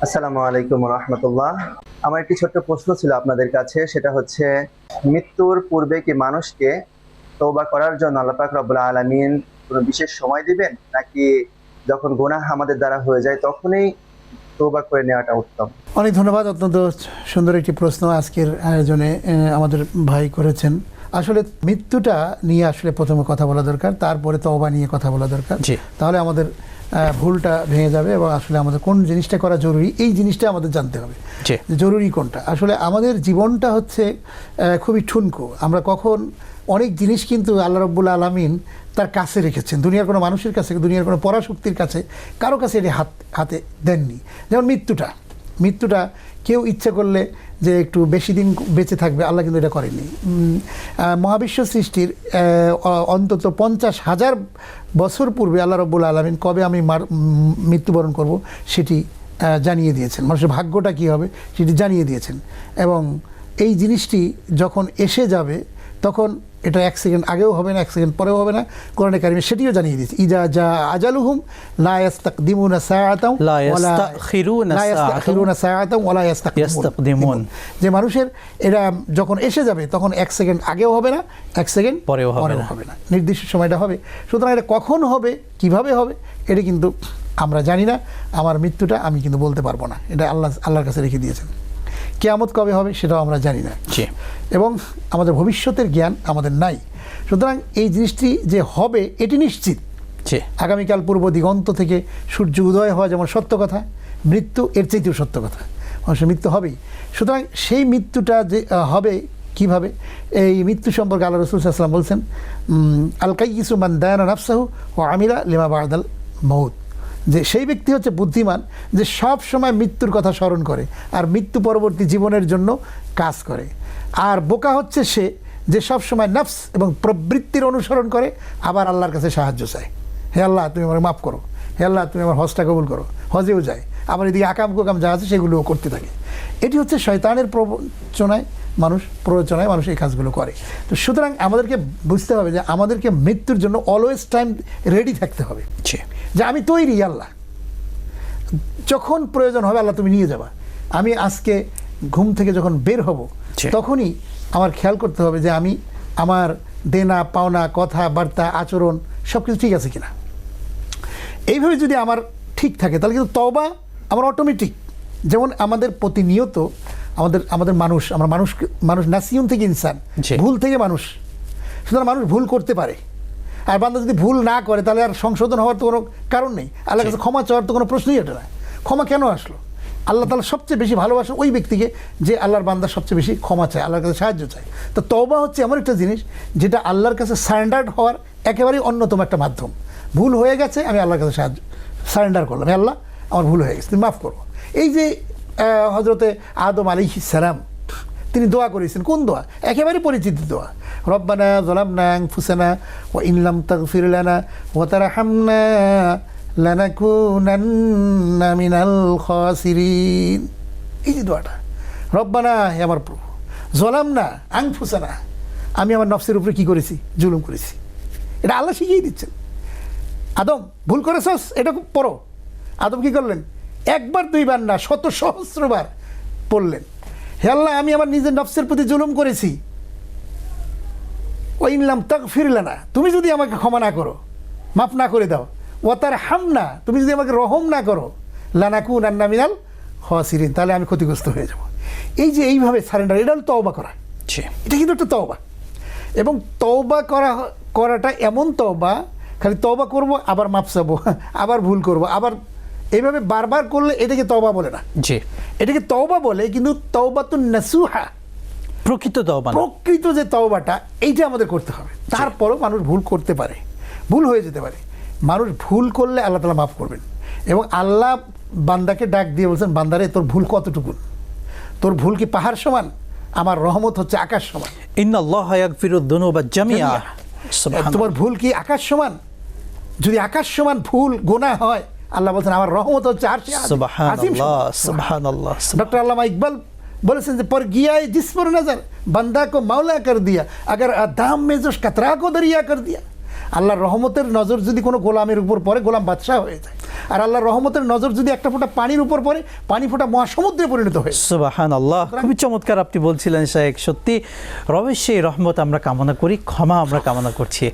আসসালামু আলাইকুম রহমতুল্লাহ। আমার একটি ছোট্ট প্রশ্ন ছিল আপনাদের কাছে, সেটা হচ্ছে মৃত্যুর পূর্বে কি মানুষকে তওবা করার জন্য আল্লাহ পাক রব্বুল আলামিন কোনো বিশেষ সময় দিবেন, নাকি যখন গুনাহ আমাদের দ্বারা হয়ে যায় তখনই তওবা করে নেওয়াটা উত্তম? অনেক ধন্যবাদ। অত্যন্ত সুন্দর একটি প্রশ্ন আজকের আয়োজনে আমাদের ভাই করেছেন। আসলে মৃত্যুটা নিয়ে আসলে প্রথমে কথা বলা দরকার, তারপরে তওবা নিয়ে কথা বলা দরকার। তাহলে আমাদের ভুলটা ভেঙে যাবে এবং আসলে আমাদের কোন জিনিসটা করা জরুরি এই জিনিসটা আমাদের জানতে হবে, যে জরুরি কোনটা। আসলে আমাদের জীবনটা হচ্ছে খুবই ঠুনকো। আমরা কখন অনেক জিনিস কিন্তু আল্লাহ রাব্বুল আলামিন তার কাছে রেখেছেন, দুনিয়ার কোনো মানুষের কাছে, দুনিয়ার কোনো পরাশক্তির কাছে, কারো কাছে এটি হাতে দেননি। যেমন মৃত্যুটা কেউ ইচ্ছে করলে যে একটু বেশি দিন বেঁচে থাকবে, আল্লাহ কিন্তু এটা করেনি। মহাবিশ্ব সৃষ্টির অন্তত 50,000 বছর পূর্বে আল্লাহ রাব্বুল আলামিন কবে আমি মৃত্যুবরণ করব সেটি জানিয়ে দিয়েছেন। মানুষের ভাগ্যটা কী হবে সেটি জানিয়ে দিয়েছেন। এবং এই জিনিসটি যখন এসে যাবে তখন এটা 1 সেকেন্ড আগেও হবে না, 1 সেকেন্ড পরেও হবে না। কোরআনে কারিমে সেটিও জানিয়ে দিয়েছে, ইজা জা আজালুহুম লা ইস্তাকদিমুনা সাআতাও ওয়া লা ইস্তাখিরুনা সাআতাও ওয়া লা ইস্তাকদিমুন। যে মানুষের এটা যখন এসে যাবে তখন 1 সেকেন্ড আগেও হবে না, 1 সেকেন্ড পরেও হবে না, নির্দিষ্ট সময়টা হবে। সুতরাং এটা কখন হবে, কিভাবে হবে এটা কিন্তু আমরা জানি না। আমার মৃত্যুটা আমি কিন্তু বলতে পারবো না, এটা আল্লাহর কাছে রেখে দিয়েছেন। কিয়ামত কবে হবে সেটাও আমরা জানি না, এবং আমাদের ভবিষ্যতের জ্ঞান আমাদের নাই। সুতরাং এই জিনিসটি যে হবে এটি নিশ্চিত। আগামীকাল পূর্ব দিগন্ত থেকে সূর্য উদয় হওয়া যেমন সত্য কথা, মৃত্যু এর চাইতেও সত্য কথা। মানুষের মৃত্যু হবেই। সুতরাং সেই মৃত্যুটা যে হবে কিভাবে, এই মৃত্যু সম্পর্কে আল্লাহ রাসূল সাল্লাল্লাহু আলাইহি ওয়াসাল্লাম বলছেন, আল কাইয়িসু মান দানা নাফসাহু ওয়া আমিলা লিমা বা'দাল মাউত। যে সেই ব্যক্তি হচ্ছে বুদ্ধিমান যে সব সময় মৃত্যুর কথা স্মরণ করে আর মৃত্যু পরবর্তী জীবনের জন্য কাজ করে। আর বোকা হচ্ছে সে যে সব সময় নফস এবং প্রবৃত্তির অনুসরণ করে, আবার আল্লাহর কাছে সাহায্য চায়, হে আল্লাহ তুমি আমার মাফ করো, হে আল্লাহ তুমি আমার হজটা কবুল করো, হজেও যায়, আবার এদিকে আকাম কুকাম যা আছে সেগুলোও করতে থাকে। এটি হচ্ছে শয়তানের প্ররোচনায় মানুষ এই কাজগুলো করে। তো সুতরাং আমাদেরকে বুঝতে হবে যে আমাদেরকে মৃত্যুর জন্য অলওয়েজ টাইম রেডি থাকতে হবে, যে আমি তৈরি, আল্লাহ যখন প্রয়োজন হবে আল্লাহ তুমি নিয়ে যাবা। আমি আজকে ঘুম থেকে যখন বের হব তখনই আমার খেয়াল করতে হবে যে আমি আমার দেনা পাওনা, কথাবার্তা, আচরণ সব কিছু ঠিক আছে কিনা। এইভাবে যদি আমার ঠিক থাকে তাহলে কিন্তু তওবা আমার অটোমেটিক। যেমন আমাদের প্রতিনিয়ত আমাদের মানুষ নাসিউন থেকে ইনসান, ভুল থেকে মানুষ। সুতরাং মানুষ ভুল করতে পারে, আর বান্দা যদি ভুল না করে তাহলে আর সংশোধন হওয়ার তো কোনো কারণ নেই। আল্লাহর কাছে ক্ষমা চাওয়ার তো কোনো প্রশ্নই ওঠে না। ক্ষমা কেন আসলো? আল্লাহ তাআলা সবচেয়ে বেশি ভালোবাসেন ওই ব্যক্তিকে যে আল্লাহর বান্দা সবচেয়ে বেশি ক্ষমা চায়, আল্লাহর কাছে সাহায্য চায়। তো তওবা হচ্ছে এমন একটা জিনিস যেটা আল্লাহর কাছে সারেন্ডার্ড হওয়ার একেবারেই অন্যতম একটা মাধ্যম। ভুল হয়ে গেছে, আমি আল্লাহর কাছে সারেন্ডার করলাম, আল্লাহ আমার ভুল হয়ে গেছে, তুমি মাফ করবো। এই যে হযরতে আদম আলাইহিস সালাম তিনি দোয়া করেছেন, কোন দোয়া? একেবারে পরিচিত দোয়া, রব্বানা যালামনা আনফুসানা ওয়া ইন লাম তাগফির লানা ওয়া তারহামনা লানাকুনান্না মিনাল খাসিরিন। এই যে দোয়াটা, রব্বানা, হে আমার প্রভু, যালামনা আনফুসানা, আমি আমার নফসের উপরে কি করেছি? জুলুম করেছি। এটা আল্লাহ শিখিয়ে দিচ্ছেন। আদম ভুল করেছস, এটা খুব পড়ো। আদম কি করলেন? একবার দুইবার না, শত সহস্রবার পড়লেন, হে আল্লাহ আমি আমার নিজের নফসের প্রতি জুলুম করেছি, ওয়া ইন লাম তাগফির লানা, তুমি যদি আমাকে ক্ষমা না করো, মাফ না করে দাও, ওয়া তারহামনা, তুমি যদি আমাকে রহম না করো, লানাকুনান্না মিনাল খাসিরিন, তাহলে আমি ক্ষতিগ্রস্ত হয়ে যাব। এই যে এইভাবে সারেন্ডার, এটা হলো তওবা করা। এটা কিন্তু একটা তওবা। এবং তওবা করাটা এমন তওবা, খালি তওবা করব আবার মাফ চাবো, আবার ভুল করব, আবার এইভাবে বারবার করলে এটাকে তওবা বলে না। এটাকে তওবা বলে, কিন্তু তওবাতুন নাসুহা, প্রকৃত যে তওবাটা এইটা আমাদের করতে হবে। তারপরও মানুষ ভুল করতে পারে, ভুল হয়ে যেতে পারে। মানুষ ভুল করলে আল্লাহ তাআলা মাফ করবেন। এবং আল্লাহ বান্দাকে ডাক দিয়ে বলছেন, বান্দারে তোর ভুল কতটুকু? তোর ভুল কি পাহাড় সমান? আমার রহমত হচ্ছে আকাশ সমান। ইন্নাল্লাহা ইয়াগফিরুদ যুনুবা জামিআ। তোমার ভুল কি আকাশ সমান? যদি আকাশ সমান ভুল গুনাহ হয়, আল্লাহ বলছেন আমার রহমত হচ্ছে আরশে আজিম। সুবহানাল্লাহ। ডক্টর আল্লামা ইকবাল বলেছেন যে পর গিয়া জিস पर नजर बंदा को मौला कर दिया अगर दाम में जो कतरा को दरिया कर दिया। আল্লাহর রহমতের নজর যদি কোনো গোলামের উপর পড়ে, গোলাম বাদশাহ হয়ে যায়। আর আল্লাহর রহমতের নজর যদি একটা ফোঁটা পানির উপর পড়ে, পানি ফোঁটা মহাসমুদ্রে পরিণত হয়। সুবহানাল্লাহ, খুবই চমৎকার আপনি বলছিলেন শাইখ। সত্যি রবের সেই রহমত আমরা কামনা করি, ক্ষমা আমরা কামনা করছি।